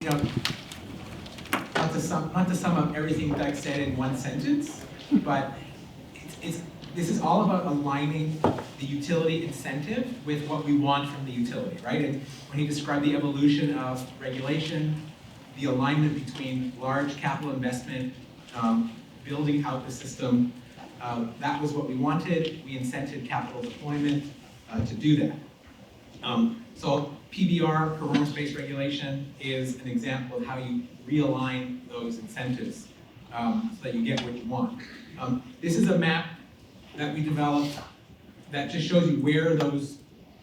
you know, not to sum up everything Doug said in one sentence, but this is all about aligning the utility incentive with what we want from the utility, right? And when he described the evolution of regulation, the alignment between large capital investment, building out the system, that was what we wanted. We incented capital deployment to do that. So PBR, performance-based regulation, is an example of how you realign those incentives so that you get what you want. This is a map that we developed that just shows you where those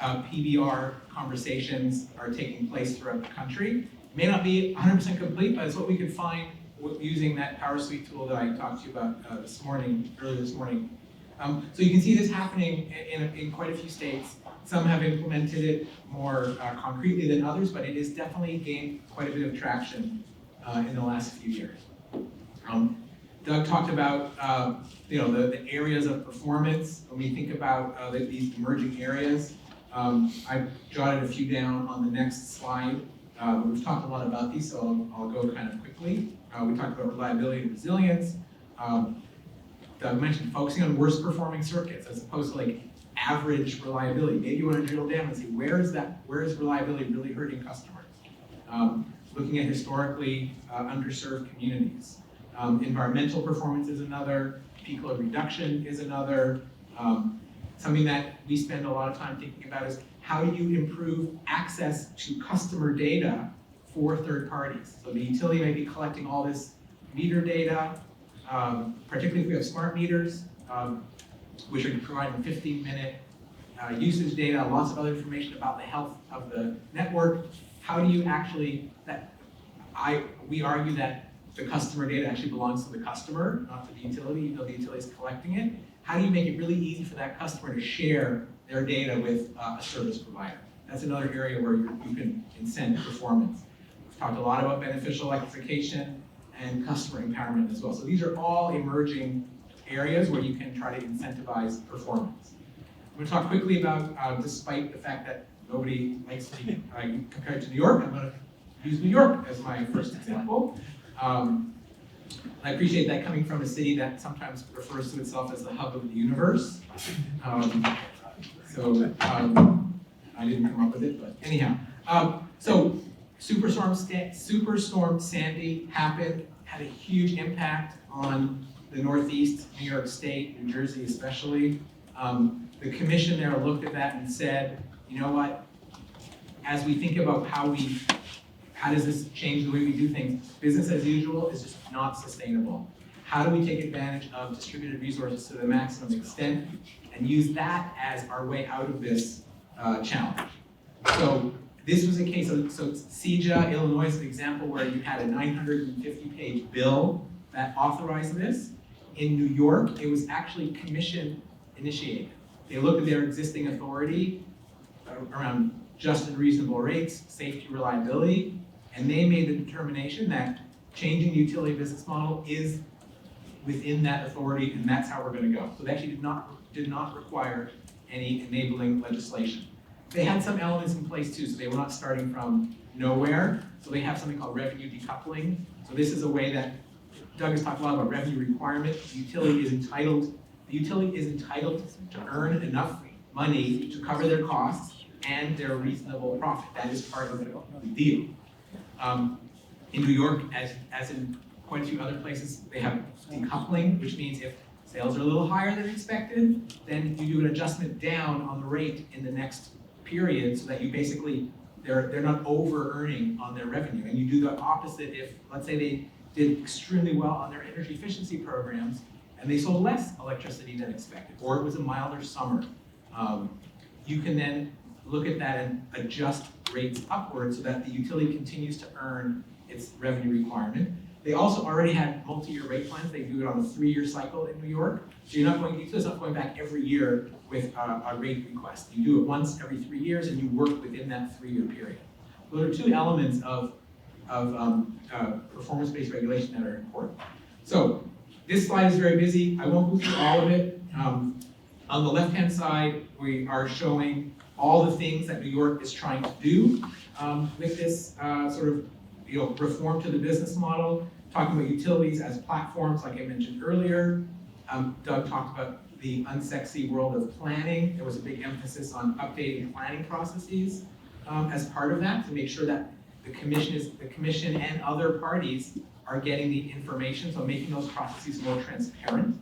PBR conversations are taking place throughout the country. It may not be 100% complete, but it's what we could find using that Power Suite tool that I talked to you about earlier this morning. So you can see this happening in quite a few states. Some have implemented it more concretely than others, but it has definitely gained quite a bit of traction in the last few years. Doug talked about the areas of performance. When we think about these emerging areas, I've jotted a few down on the next slide. We've talked a lot about these, so I'll go kind of quickly. We talked about reliability and resilience. Doug mentioned focusing on worst performing circuits as opposed to like average reliability. Maybe you want to drill down and see where is reliability really hurting customers? Looking at historically underserved communities. Environmental performance is another, peak load reduction is another. Something that we spend a lot of time thinking about is how do you improve access to customer data for third parties? So the utility may be collecting all this meter data, particularly if we have smart meters, which are providing 15-minute usage data, lots of other information about the health of the network. How do you actually, we argue that the customer data actually belongs to the customer, not to the utility, even though the utility is collecting it. How do you make it really easy for that customer to share their data with a service provider? That's another area where you can incent performance. We've talked a lot about beneficial electrification and customer empowerment as well. So these are all emerging areas where you can try to incentivize performance. I'm going to talk quickly about, despite the fact that nobody likes to be compared to New York, I'm going to use New York as my first example. I appreciate that coming from a city that sometimes refers to itself as the hub of the universe. I didn't come up with it, but anyhow. So Superstorm Sandy happened, had a huge impact on the Northeast, New York State, New Jersey especially. The commission there looked at that and said, you know what, as we think about how does this change the way we do things, business as usual is just not sustainable. How do we take advantage of distributed resources to the maximum extent and use that as our way out of this challenge? So this was a case of, so CEJA, Illinois is an example where you had a 950-page bill that authorized this. In New York, it was actually commission initiated. They looked at their existing authority around just and reasonable rates, safety, reliability, and they made the determination that changing the utility business model is within that authority, and that's how we're going to go. So they actually did not require any enabling legislation. They had some elements in place too, so they were not starting from nowhere. So they have something called revenue decoupling. So this is a way that Doug has talked a lot about revenue requirement. The utility is entitled to earn enough money to cover their costs and their reasonable profit. That is part of the deal. In New York, as in quite a few other places, they have decoupling, which means if sales are a little higher than expected, then you do an adjustment down on the rate in the next period so that you basically, they're not over-earning on their revenue. And you do the opposite if, let's say they did extremely well on their energy efficiency programs and they sold less electricity than expected, or it was a milder summer. You can then look at that and adjust rates upwards so that the utility continues to earn its revenue requirement. They also already had multi-year rate plans. They do it on a 3-year cycle in New York. So you're not going back every year with a rate request. You do it once every 3 years and you work within that 3-year period. Those are two elements of performance-based regulation that are important. So this slide is very busy. I won't go through all of it. On the left-hand side, we are showing all the things that New York is trying to do with this sort of reform to the business model, talking about utilities as platforms, like I mentioned earlier. Doug talked about the unsexy world of planning. There was a big emphasis on updating planning processes as part of that to make sure that the commission and other parties are getting the information, so making those processes more transparent.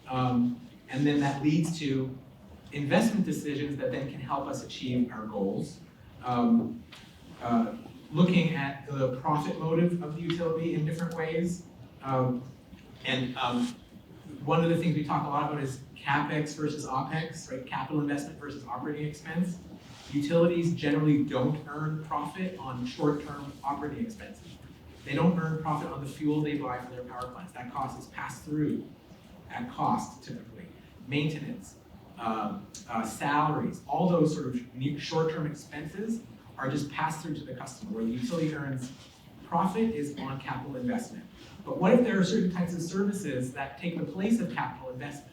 And then that leads to investment decisions that then can help us achieve our goals. Looking at the profit motive of the utility in different ways. One of the things we talk a lot about is CapEx versus OpEx, right? Capital investment versus operating expense. Utilities generally don't earn profit on short-term operating expenses. They don't earn profit on the fuel they buy for their power plants. That cost is passed through at cost, typically. Maintenance, salaries, all those sort of short-term expenses are just passed through to the customer. Where the utility earns profit is on capital investment. But what if there are certain types of services that take the place of capital investment?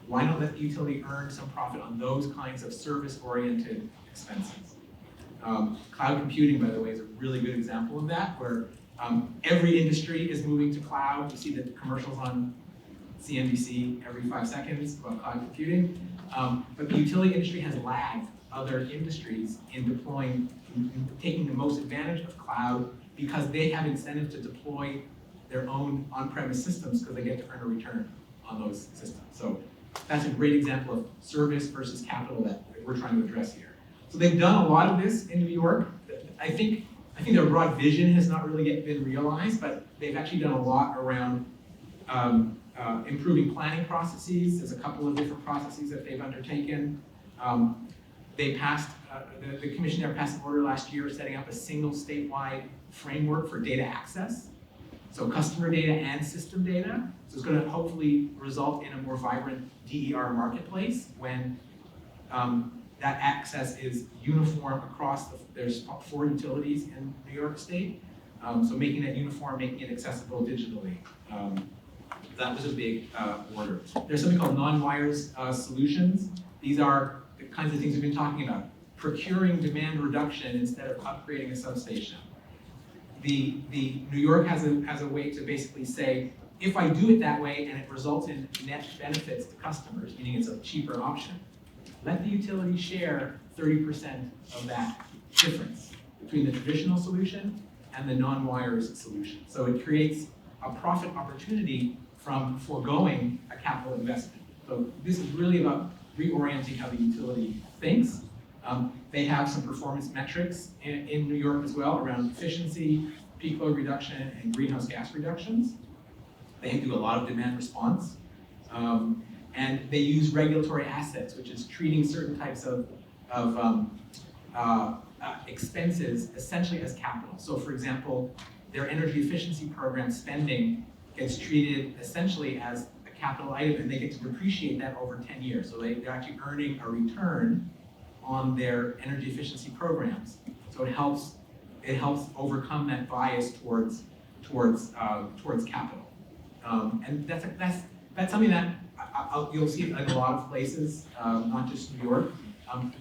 Why not let the utility earn some profit on those kinds of service-oriented expenses? Cloud computing, by the way, is a really good example of that, where every industry is moving to cloud. You see the commercials on CNBC every 5 seconds about cloud computing. But the utility industry has lagged other industries in deploying, in taking the most advantage of cloud because they have incentive to deploy their own on-premise systems because they get to earn a return on those systems. So that's a great example of service versus capital that we're trying to address here. So they've done a lot of this in New York. I think their broad vision has not really yet been realized, but they've actually done a lot around improving planning processes. There's a couple of different processes that they've undertaken. They passed, the commission there passed an order last year setting up a single statewide framework for data access. So customer data and system data. So it's going to hopefully result in a more vibrant DER marketplace when that access is uniform across there's 4 utilities in New York State. So making that uniform, making it accessible digitally. That was a big order. There's something called non-wires solutions. These are the kinds of things we've been talking about. Procuring demand reduction instead of upgrading a substation. The New York has a way to basically say, if I do it that way and it results in net benefits to customers, meaning it's a cheaper option, let the utility share 30% of that difference between the traditional solution and the non-wires solution. So it creates a profit opportunity from foregoing a capital investment. So this is really about reorienting how the utility thinks. They have some performance metrics in New York as well around efficiency, peak load reduction, and greenhouse gas reductions. They do a lot of demand response. And they use regulatory assets, which is treating certain types of expenses essentially as capital. So for example, their energy efficiency program spending gets treated essentially as a capital item, and they get to depreciate that over 10 years. So they're actually earning a return on their energy efficiency programs. So it helps overcome that bias towards capital. And that's something that you'll see in a lot of places, not just New York.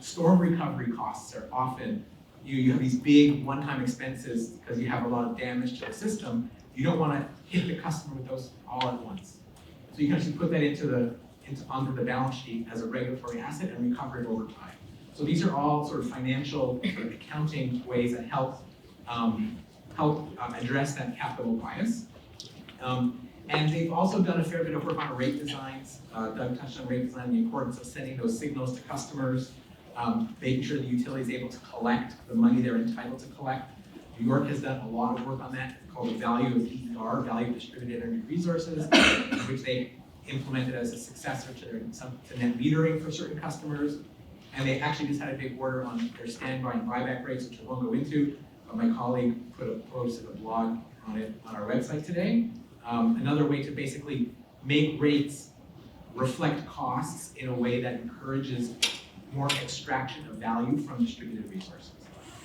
Storm recovery costs are often, you have these big one-time expenses because you have a lot of damage to the system. You don't want to hit the customer with those all at once. So you can actually put that onto the balance sheet as a regulatory asset and recover it over time. So these are all sort of financial accounting ways that help address that capital bias. And they've also done a fair bit of work on rate designs. Doug touched on rate design, the importance of sending those signals to customers, making sure the utility is able to collect the money they're entitled to collect. New York has done a lot of work on that. It's called the value of DER, value of distributed energy resources, which they implemented as a successor to net metering for certain customers. And they actually just had a big order on their standby and buyback rates, which I won't go into, but my colleague posted a blog on it on our website today. Another way to basically make rates reflect costs in a way that encourages more extraction of value from distributed resources.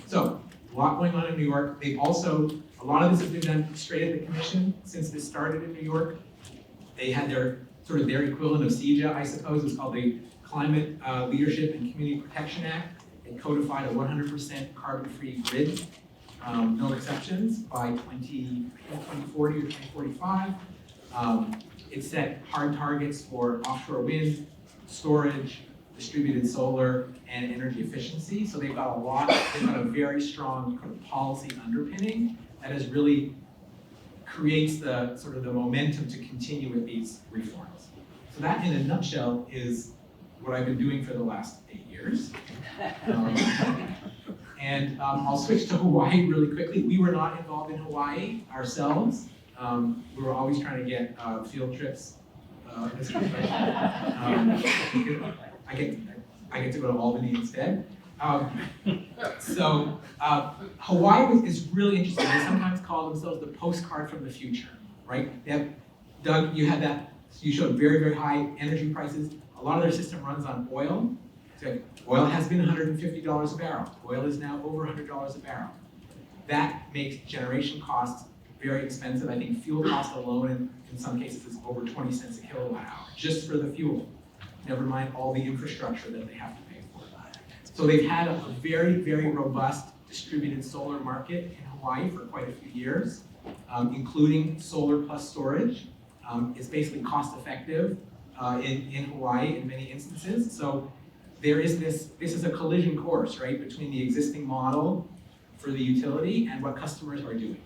So, a lot going on in New York. They've also, a lot of this has been done straight at the commission since this started in New York. They had their equivalent of CEJA, I suppose. It's called the Climate Leadership and Community Protection Act. It codified a 100% carbon-free grid no exceptions, by 2040 or 2045. It set hard targets for offshore wind, storage, distributed solar, and energy efficiency. So they've got a very strong kind of policy underpinning that has really creates the sort of the momentum to continue with these reforms. So that, in a nutshell, is what I've been doing for the last 8 years. I'll switch to Hawaii really quickly. We were not involved in Hawaii ourselves. We were always trying to get field trips in this country. I get to go to Albany instead. Hawaii is really interesting. They sometimes call themselves the postcard from the future, right? They have, Doug, you showed very, very high energy prices. A lot of their system runs on oil. So oil has been $150 a barrel. Oil is now over $100 a barrel. That makes generation costs very expensive. I think fuel cost alone in some cases is over 20 cents a kilowatt hour, just for the fuel. Never mind all the infrastructure that they have to pay for. So they've had a very, very robust distributed solar market in Hawaii for quite a few years, including solar plus storage. It's basically cost effective in Hawaii in many instances. So there is this is a collision course, right, between the existing model for the utility and what customers are doing.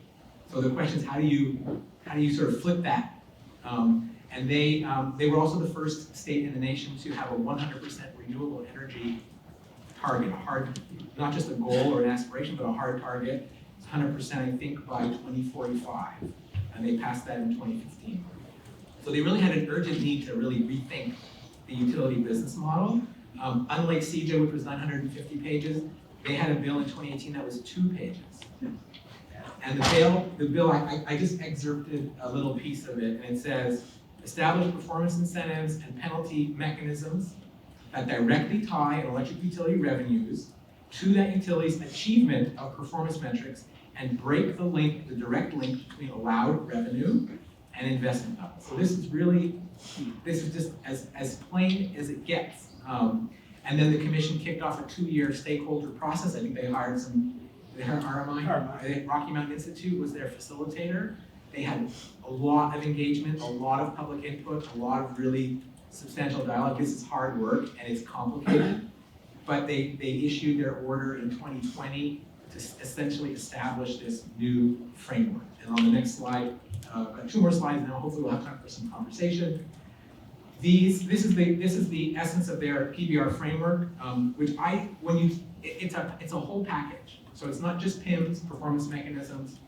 So the question is, how do you sort of flip that? And they were also the first state in the nation to have a 100% renewable energy target, not just a goal or an aspiration, but a hard target. It's 100%, I think, by 2045, and they passed that in 2015. So they really had an urgent need to really rethink the utility business model. Unlike CEJA, which was 950 pages, they had a bill in 2018 that was 2 pages. And the bill, I just excerpted a little piece of it, and it says, establish performance incentives and penalty mechanisms that directly tie an electric utility revenues to that utility's achievement of performance metrics and break the direct link between allowed revenue and investment levels. So this is just as plain as it gets. And then the commission kicked off a 2-year stakeholder process. I think they hired RMI, Rocky Mountain Institute was their facilitator. They had a lot of engagement, a lot of public input, a lot of really substantial dialogue. This is hard work and it's complicated, but they issued their order in 2020 to essentially establish this new framework. And on the next slide, got 2 more slides now, hopefully we'll have time for some conversation. This is the essence of their PBR framework, it's a whole package. So it's not just PIMs, performance mechanisms,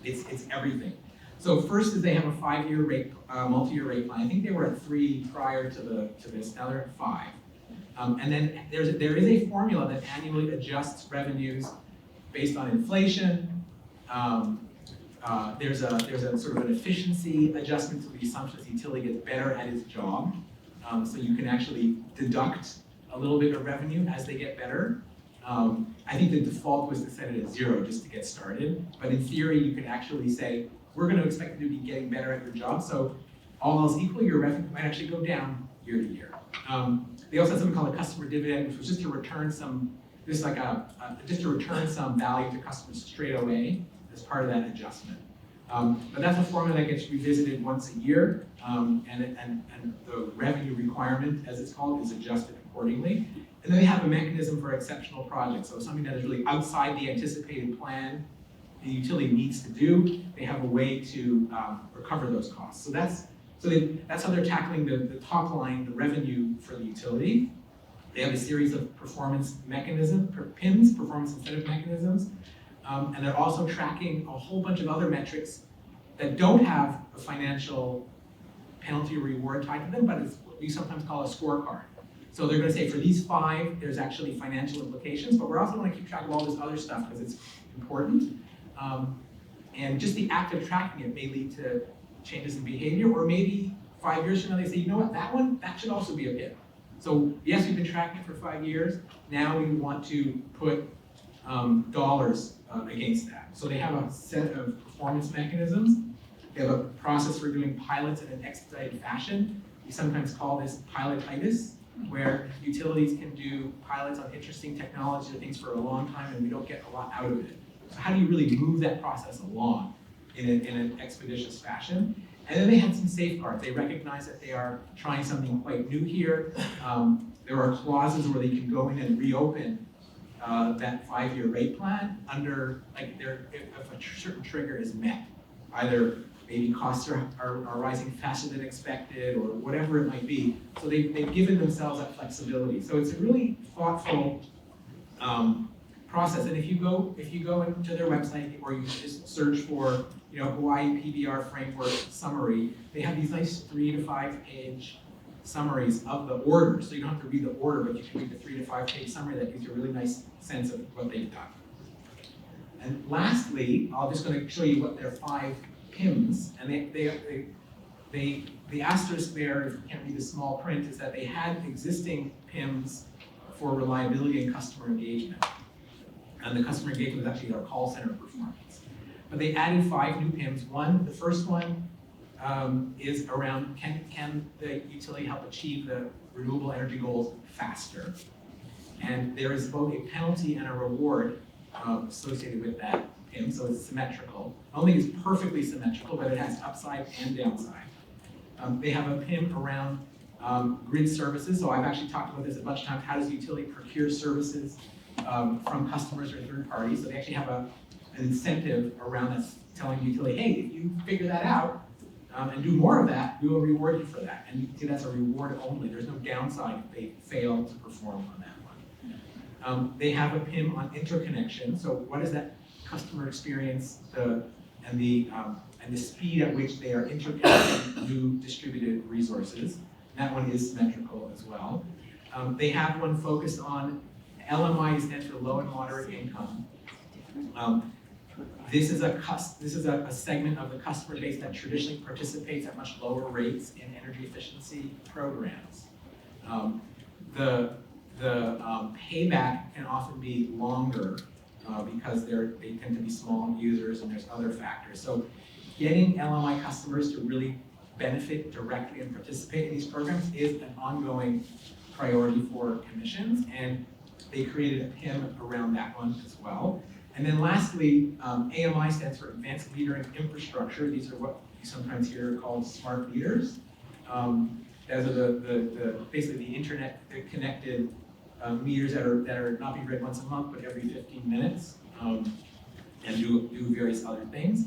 it's everything. So first is they have a 5-year multi-year rate plan. I think they were at 3 prior to this, now they're at 5. And then there is a formula that annually adjusts revenues based on inflation. There's a sort of an efficiency adjustment to the assumption that the utility gets better at its job. So you can actually deduct a little bit of revenue as they get better. I think the default was to set it at 0 just to get started. But in theory, you can actually say, we're going to expect you to be getting better at your job. So all else equal, your revenue might actually go down year to year. They also had something called a customer dividend, which was just to return some value to customers straight away as part of that adjustment. But that's a formula that gets revisited once a year, and the revenue requirement, as it's called, is adjusted accordingly. And then they have a mechanism for exceptional projects, so something that is really outside the anticipated plan the utility needs to do. They have a way to recover those costs. So that's how they're tackling the top line, the revenue for the utility. They have a series of performance mechanisms, PIMs, performance incentive mechanisms. And they're also tracking a whole bunch of other metrics that don't have a financial penalty or reward tied to them, but it's what we sometimes call a scorecard. So they're going to say for these 5, there's actually financial implications, but we're also going to keep track of all this other stuff because it's important. And just the act of tracking it may lead to changes in behavior, or maybe 5 years from now they say, you know what, that should also be a PIM. So yes, we've been tracking it for 5 years. Now we want to put dollars against that. So they have a set of performance mechanisms. They have a process for doing pilots in an expedited fashion. We sometimes call this pilotitis, where utilities can do pilots on interesting technology or things for a long time and we don't get a lot out of it. So how do you really move that process along in an expeditious fashion? And then they had some safeguards. They recognize that they are trying something quite new here. There are clauses where they can go in and reopen that 5-year rate plan under, like, if a certain trigger is met. Either maybe costs are rising faster than expected, or whatever it might be. So they've given themselves that flexibility. So it's a really thoughtful process. And if you go into their website, or you just search for, Hawaii PBR framework summary, they have these nice 3 to 5 page summaries of the order. So you don't have to read the order, but you can read the 3 to 5 page summary that gives you a really nice sense of what they've done. And lastly, I'm just going to show you what their 5 PIMs, and the asterisk there, if you can't read the small print, is that they had existing PIMs for reliability and customer engagement. And the customer engagement is actually our call center performance. But they added 5 new PIMs. The first one is around, can the utility help achieve the renewable energy goals faster? And there is both a penalty and a reward associated with that PIM, so it's symmetrical. I don't think it's perfectly symmetrical, but it has upside and downside. They have a PIM around grid services, so I've actually talked about this a bunch of times. How does the utility procure services from customers or third parties? So they actually have an incentive around that's telling the utility, hey, if you figure that out and do more of that, we will reward you for that. And you can see that's a reward only. There's no downside if they fail to perform on that one. They have a PIM on interconnection. So what is that customer experience and the speed at which they are interconnecting new distributed resources? That one is symmetrical as well. They have one focused on LMI, stands for low and moderate income. This is a segment of the customer base that traditionally participates at much lower rates in energy efficiency programs. The payback can often be longer because they tend to be small users, and there's other factors. So getting LMI customers to really benefit directly and participate in these programs is an ongoing priority for commissions, and they created a PIM around that one as well. And then lastly, AMI stands for Advanced Metering Infrastructure. These are what you sometimes hear called smart meters. Those are basically the internet connected meters that are not being read once a month, but every 15 minutes, and do various other things.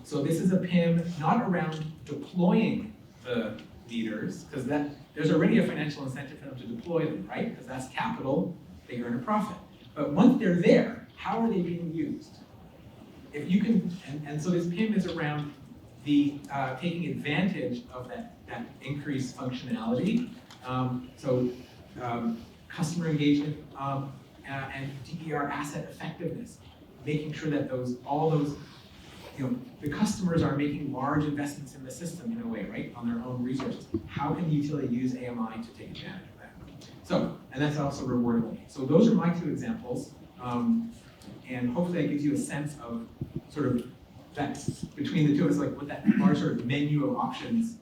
So this is a PIM not around deploying the meters, because there's already a financial incentive for them to deploy them, right? Because that's capital, they earn a profit. But once they're there, how are they being used? If you can, and so this PIM is around the taking advantage of that increased functionality. Customer engagement and DER asset effectiveness, making sure that all those, the customers are making large investments in the system in a way, right, on their own resources. How can the utility use AMI to take advantage of that? So, and that's also rewardable. So those are my 2 examples. And hopefully that gives you a sense of sort of that between the two, it's like what that large sort of menu of options